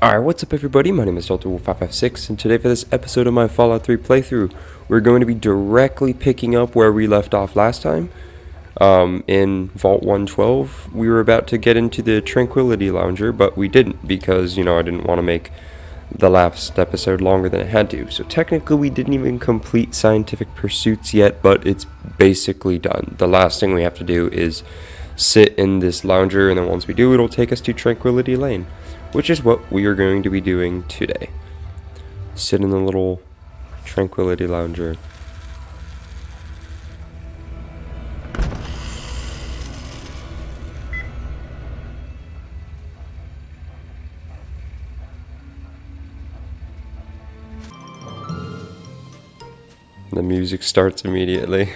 Alright, what's up everybody? My name is Delta556, and today for this episode of my Fallout 3 playthrough, we're going to be directly picking up where we left off last time. In Vault 112, we were about to get into the Tranquility Lounger, but we didn't because, I didn't want to make the last episode longer than it had to. So technically we didn't even complete Scientific Pursuits yet, but it's basically done. The last thing we have to do is sit in this lounger, and then once we do, it'll take us to Tranquility Lane, which is what we are going to be doing today. Sit in the little Tranquility Lounger. The music starts immediately.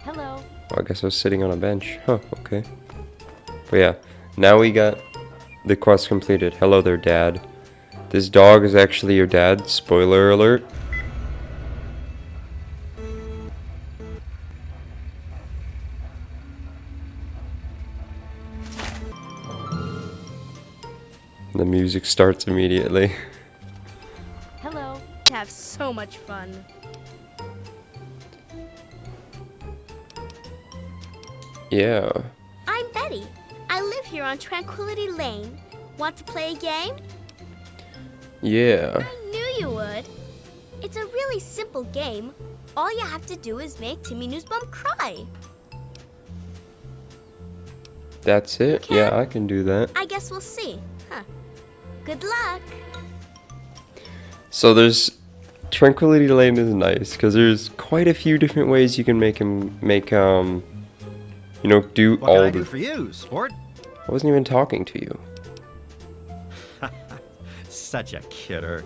Hello. Oh, I guess I was sitting on a bench. Huh, okay. But yeah, now we got the quest completed. Hello there, Dad. This dog is actually your dad. Spoiler alert. The music starts immediately. Hello. Have so much fun. Yeah. I'm Betty. I live here on Tranquility Lane. Want to play a game? Yeah. I knew you would. It's a really simple game. All you have to do is make Timmy Newsbum cry. That's it? Okay. Yeah, I can do that. I guess we'll see. Huh. Good luck. So there's Tranquility Lane is nice because there's quite a few different ways you can make him do What all can I the. do for you, sport? I wasn't even talking to you. Such a kidder.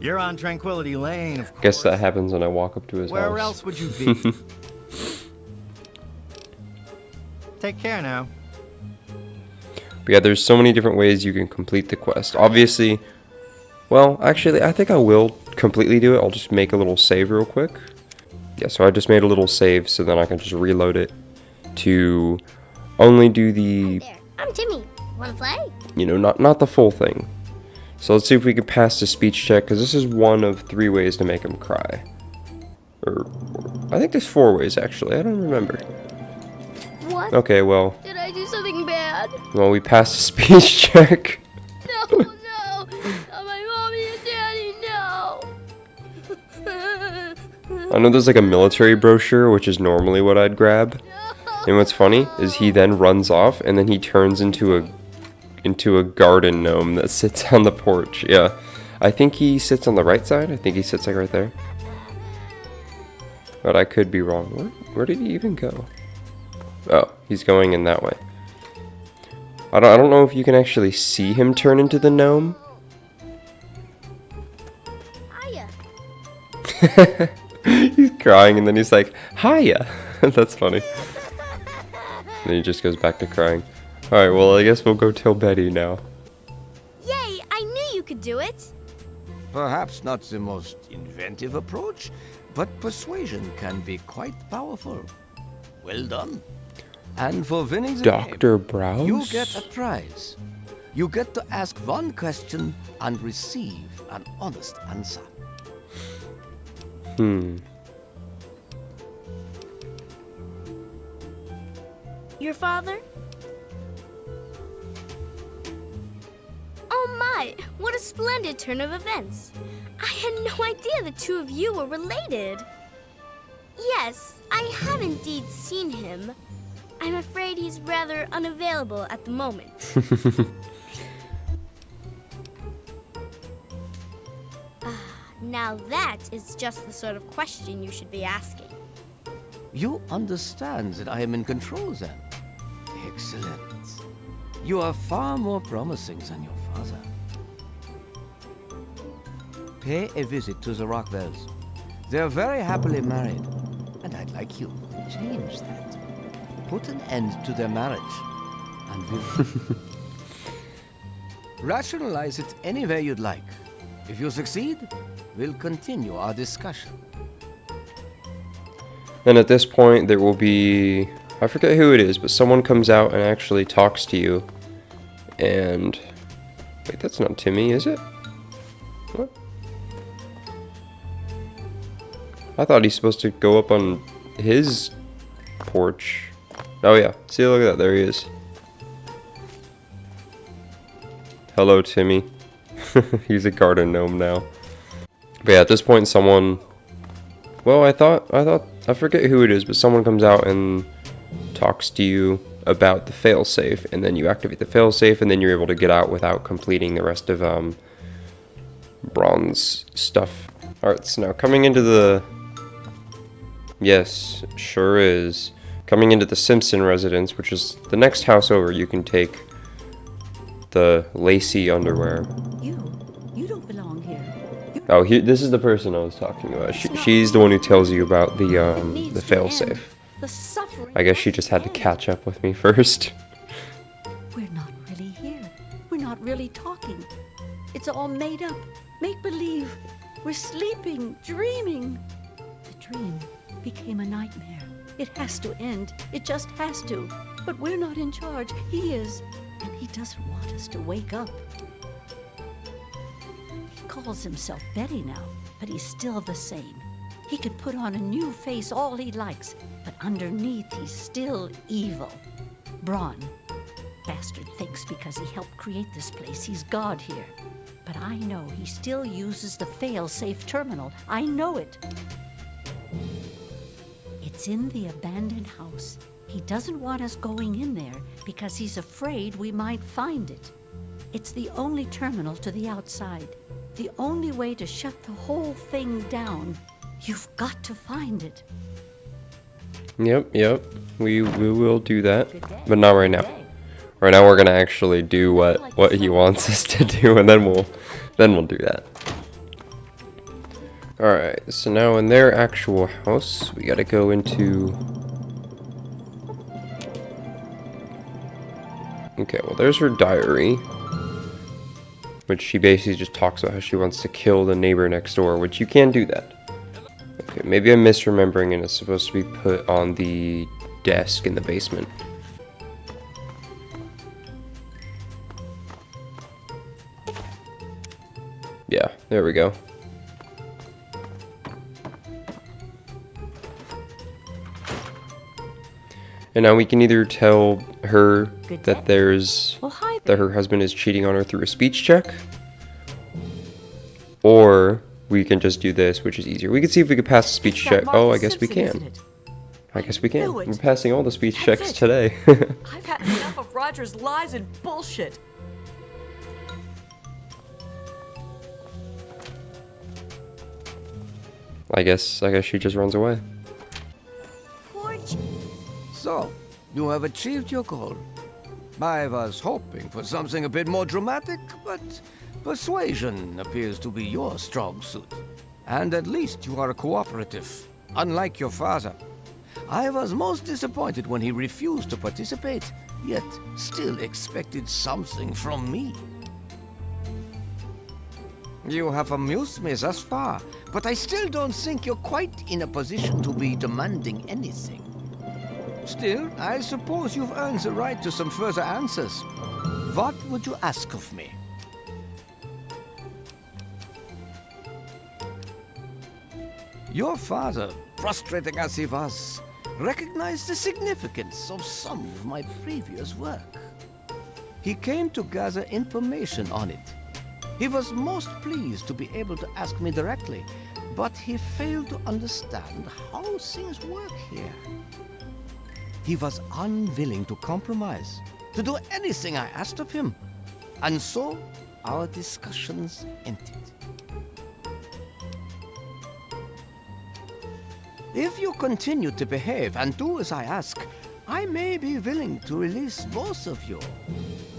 You're on Tranquility Lane, of course. Guess that happens when I walk up to his house. Where else would you be? Take care now. But yeah, there's so many different ways you can complete the quest. Obviously, well, actually, I think I will completely do it. I'll just make a little save real quick. Yeah, so I just made a little save so then I can just reload it to only do the, There. I'm Timmy. Want to play? not the full thing. So let's see if we can pass the speech check, because this is one of 3 ways to make him cry. Or, I think there's 4 ways, actually. I don't remember. What? Okay, well, Did I do something bad? we passed the speech check. No, no. Not my mommy and daddy, no. I know there's like a military brochure, which is normally what I'd grab. And what's funny is he then runs off, and then he turns into a garden gnome that sits on the porch. Yeah, I think he sits on the right side. I think he sits like right there. But I could be wrong. Where did he even go? Oh, he's going in that way. I don't know if you can actually see him turn into the gnome. Hiya. He's crying, and then he's like, "Hiya." That's funny. And then he just goes back to crying. Alright, well, I guess we'll go tell Betty now. Yay, I knew you could do it. Perhaps not the most inventive approach, but persuasion can be quite powerful. Well done. And for winning the Dr. game, Browse? you get a prize. You get to ask one question and receive an honest answer. Your father? Oh my, what a splendid turn of events. I had no idea the two of you were related. Yes, I have indeed seen him. I'm afraid he's rather unavailable at the moment. Now that is just the sort of question you should be asking. You understand that I am in control then? Excellent. You are far more promising than your father. Pay a visit to the Rockwells. They're very happily married, and I'd like you to change that. Put an end to their marriage, and we'll rationalize it any way you'd like. If you succeed, we'll continue our discussion. Then at this point, there will be, I forget who it is, but someone comes out and actually talks to you. And Wait, that's not Timmy, is it? What? I thought he's supposed to go up on his porch. Oh yeah, see, look at that, there he is. Hello, Timmy. He's a garden gnome now. But yeah, at this point, someone... Well, I forget who it is, but someone comes out and talks to you about the failsafe, and then you activate the failsafe, and then you're able to get out without completing the rest of Bronze stuff. Alright, so now coming into the... Yes, sure is. Coming into the Simpson Residence, which is the next house over, you can take the lacy underwear. You don't belong here. Oh, this is the person I was talking about. She's the one who tells you about the failsafe. The suffering. I guess she just had to catch up with me first. We're not really here. We're not really talking. It's all made up. Make believe. We're sleeping, dreaming. The dream became a nightmare. It has to end. It just has to. But we're not in charge. He is. And he doesn't want us to wake up. He calls himself Betty now, but he's still the same. He can put on a new face all he likes, but underneath he's still evil. Braun. Bastard thinks because he helped create this place, he's God here. But I know he still uses the fail-safe terminal. I know it. It's in the abandoned house. He doesn't want us going in there because he's afraid we might find it. It's the only terminal to the outside. The only way to shut the whole thing down. You've got to find it. Yep. We will do that, but not right now. Right now we're gonna actually do what he wants us to do, and then we'll do that. All right. So now in their actual house, we gotta go into. Okay. Well, there's her diary, which she basically just talks about how she wants to kill the neighbor next door, which you can do that. Okay, maybe I'm misremembering and it's supposed to be put on the desk in the basement. Yeah, there we go. And now we can either tell her that that her husband is cheating on her through a speech check, or we can just do this, which is easier. We can see if we can pass the speech check. Oh, I guess we can. I guess we can. We're passing all the speech checks today. I've had enough of Roger's lies and bullshit. I guess she just runs away. So, you have achieved your goal. I was hoping for something a bit more dramatic, but persuasion appears to be your strong suit. And at least you are cooperative, unlike your father. I was most disappointed when he refused to participate, yet still expected something from me. You have amused me thus far, but I still don't think you're quite in a position to be demanding anything. Still, I suppose you've earned the right to some further answers. What would you ask of me? Your father, frustrating as he was, recognized the significance of some of my previous work. He came to gather information on it. He was most pleased to be able to ask me directly, but he failed to understand how things work here. He was unwilling to compromise, to do anything I asked of him, and so our discussions ended. If you continue to behave and do as I ask, I may be willing to release both of you.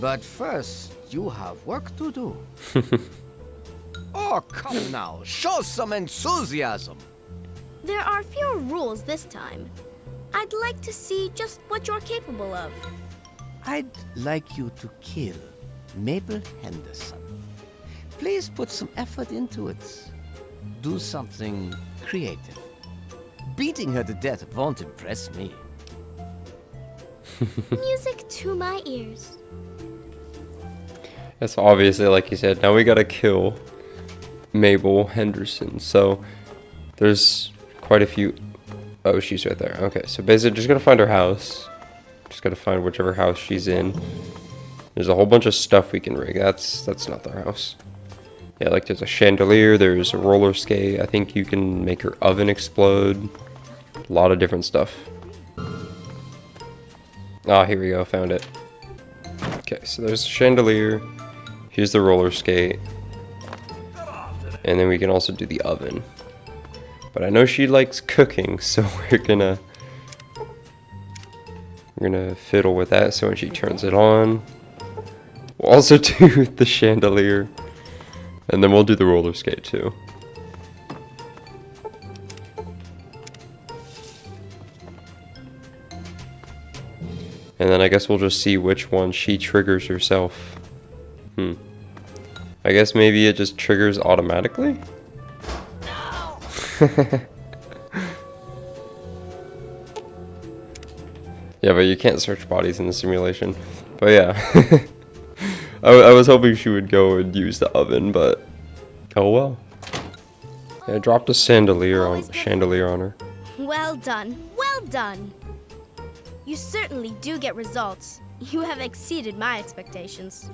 But first, you have work to do. Oh, come now, show some enthusiasm. There are fewer rules this time. I'd like to see just what you're capable of. I'd like you to kill Mabel Henderson. Please put some effort into it. Do something creative. Beating her to death won't impress me. Music to my ears. That's obviously, like you said, now we gotta kill Mabel Henderson. So there's quite a few. Oh, she's right there. Okay, so basically just gotta find her house. Just gotta find whichever house she's in. There's a whole bunch of stuff we can rig. That's not their house. Yeah, like there's a chandelier, there's a roller skate. I think you can make her oven explode. A lot of different stuff. Ah, here we go, found it. Okay, so there's the chandelier. Here's the roller skate. And then we can also do the oven. But I know she likes cooking, so we're gonna fiddle with that so when she turns it on. We'll also do the chandelier. And then we'll do the roller skate too. And then I guess we'll just see which one she triggers herself. I guess maybe it just triggers automatically? No! Yeah, but you can't search bodies in the simulation. But yeah. I was hoping she would go and use the oven, but oh well. Yeah, I dropped a chandelier on her. Well done. Well done. You certainly do get results. You have exceeded my expectations.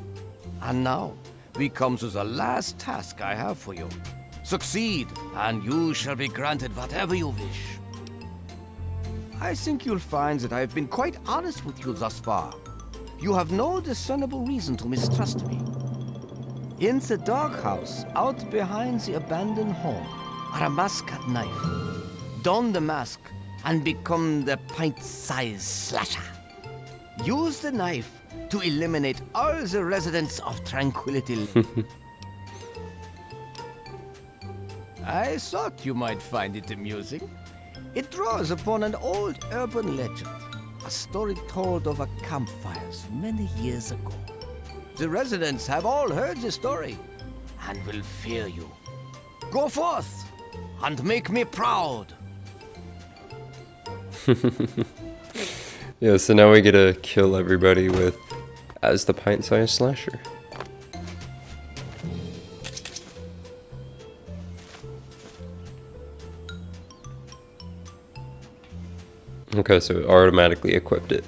And now, we come to the last task I have for you. Succeed, and you shall be granted whatever you wish. I think you'll find that I've been quite honest with you thus far. You have no discernible reason to mistrust me. In the doghouse, out behind the abandoned home, are a mask and knife. Don the mask and become the pint-sized slasher. Use the knife to eliminate all the residents of Tranquility. I thought you might find it amusing. It draws upon an old urban legend, a story told over campfires many years ago. The residents have all heard the story and will fear you. Go forth and make me proud. Yeah, so now we get to kill everybody as the pint-sized slasher. Okay, so it automatically equipped it.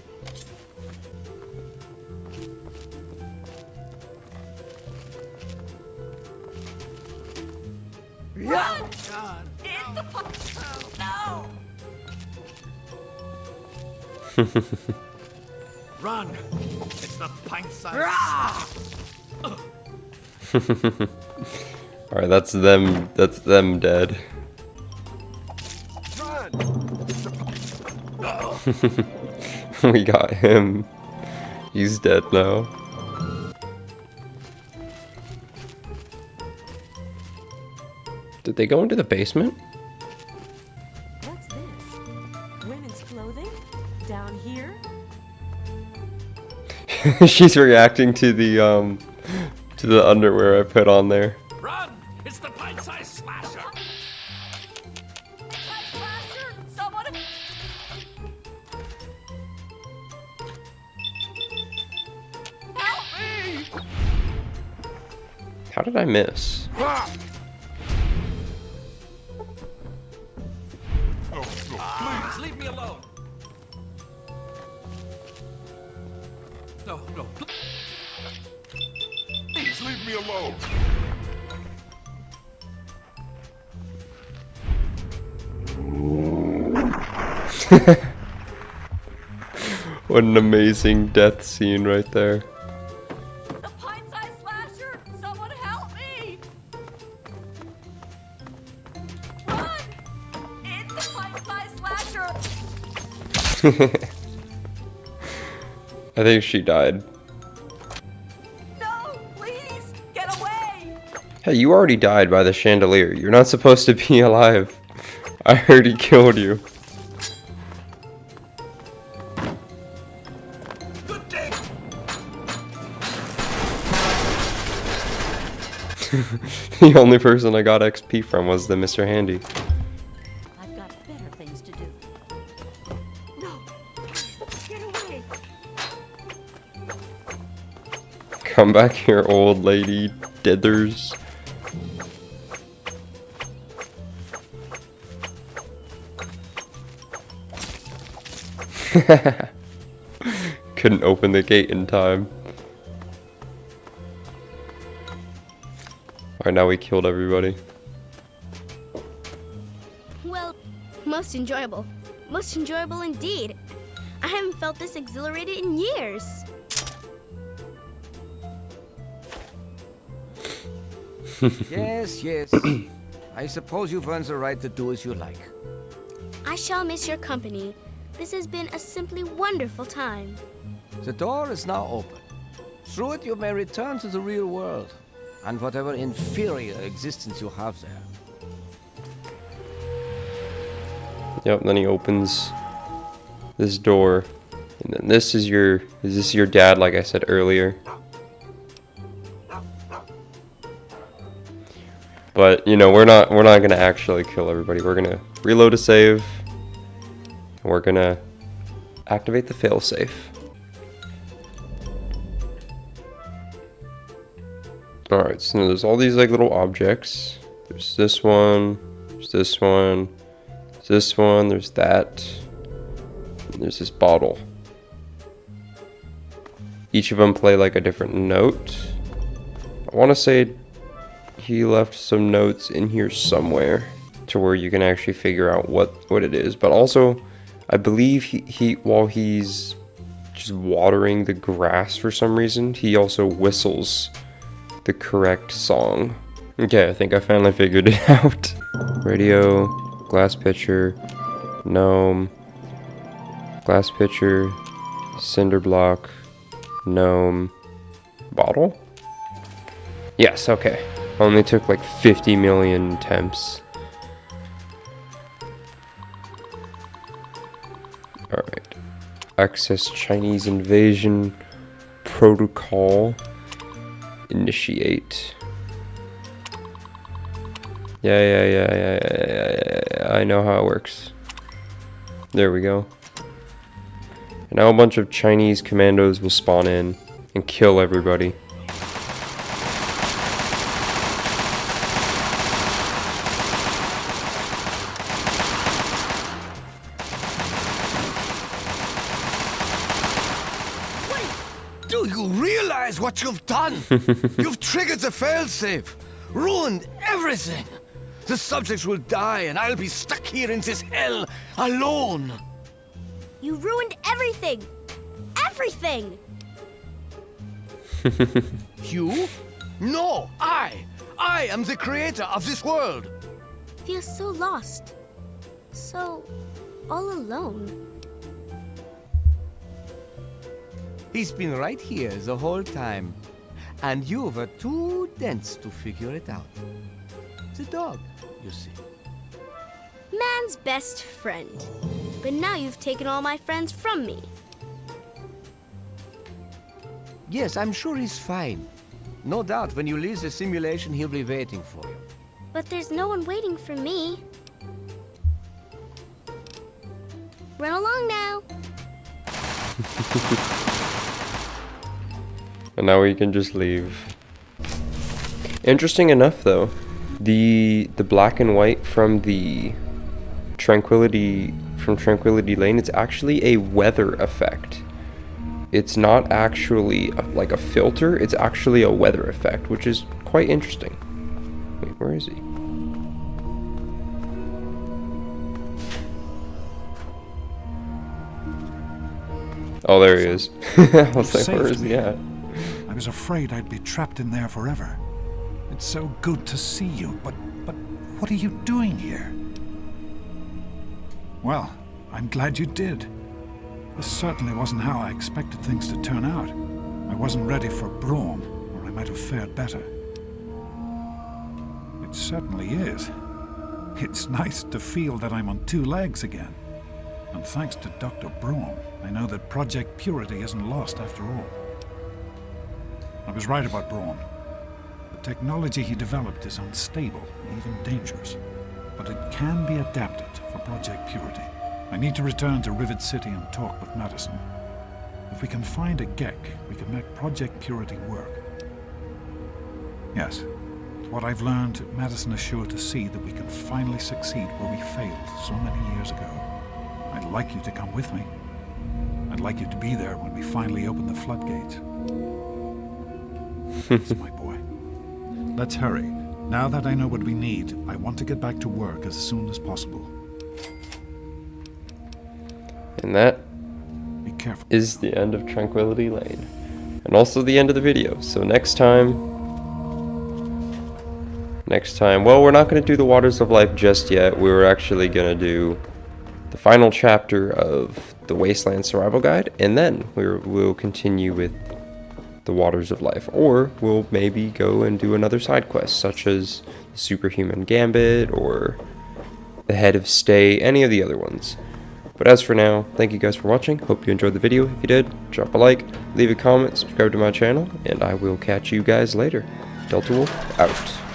Run! It's the no! Run! It's the pint-sized. Alright, that's them dead. We got him. He's dead now. Did they go into the basement? What's this? Women's clothing? Down here? She's reacting to the underwear I put on there. Run! It's the pint-sized slasher. Slasher! Someone! Help me! How did I miss? Please leave me alone. No. Please leave me alone. What an amazing death scene right there. The pint-sized slasher! Someone help me! Run! It's the pint-sized slasher! I think she died. No! Please! Get away! Hey, you already died by the chandelier. You're not supposed to be alive. I already killed you. Good day. The only person I got XP from was the Mr. Handy. I've got better things to do. No! Please, get away! Come back here, old lady dithers. Couldn't open the gate in time. Alright, now we killed everybody. Well, most enjoyable. Most enjoyable indeed. I haven't felt this exhilarated in years. Yes, yes. I suppose you've earned the right to do as you like. I shall miss your company. This has been a simply wonderful time. The door is now open. Through it you may return to the real world, and whatever inferior existence you have there. Yep, then he opens this door. And then this is your dad, like I said earlier. But you know, we're not gonna actually kill everybody. We're gonna reload a save. And we're gonna activate the failsafe. Alright, so there's all these like little objects. There's this one, there's this one, there's this one, there's that, and there's this bottle. Each of them play like a different note. I want to say he left some notes in here somewhere to where you can actually figure out what it is. But also, I believe he while he's just watering the grass for some reason, he also whistles the correct song. Okay, I think I finally figured it out. Radio, glass pitcher, gnome, glass pitcher, cinder block, gnome, bottle? Yes, okay. Only took like 50 million attempts. Alright. Access Chinese invasion protocol. Initiate. Yeah. I know how it works. There we go. And now a bunch of Chinese commandos will spawn in and kill everybody. Do you realize what you've done? You've triggered the failsafe, ruined everything. The subjects will die and I'll be stuck here in this hell alone. You ruined everything! Everything! You? No, I am the creator of this world. Feel so lost. So all alone. He's been right here the whole time. And you were too dense to figure it out. The dog, you see. Man's best friend. But now you've taken all my friends from me. Yes, I'm sure he's fine. No doubt when you leave the simulation, he'll be waiting for you. But there's no one waiting for me. Run along now. And now we can just leave. Interesting enough though, the black and white from the Tranquility Lane, it's actually a weather effect. It's not actually like a filter, it's actually a weather effect, which is quite interesting. Wait, where is he? Oh, there he is. I was like, where is he at? I was afraid I'd be trapped in there forever. It's so good to see you, but what are you doing here? Well, I'm glad you did. This certainly wasn't how I expected things to turn out. I wasn't ready for Braun, or I might have fared better. It certainly is. It's nice to feel that I'm on two legs again. And thanks to Dr. Braun, I know that Project Purity isn't lost after all. I was right about Braun. The technology he developed is unstable, even dangerous. But it can be adapted for Project Purity. I need to return to Rivet City and talk with Madison. If we can find a GEC, we can make Project Purity work. Yes. With what I've learned, medicine is sure to see that we can finally succeed where we failed so many years ago. I'd like you to come with me. I'd like you to be there when we finally open the floodgates. That's my boy. Let's hurry. Now that I know what we need, I want to get back to work as soon as possible. And that Be careful. is the end of Tranquility Lane. And also the end of the video. So next time, well, we're not going to do the Waters of Life just yet. We were actually going to do the final chapter of the Wasteland Survival Guide, and then we'll continue with the Waters of Life. Or we'll maybe go and do another side quest, such as the Superhuman Gambit, or the Head of Stay, any of the other ones. But as for now, thank you guys for watching. Hope you enjoyed the video. If you did, drop a like, leave a comment, subscribe to my channel, and I will catch you guys later. Delta Wolf, out.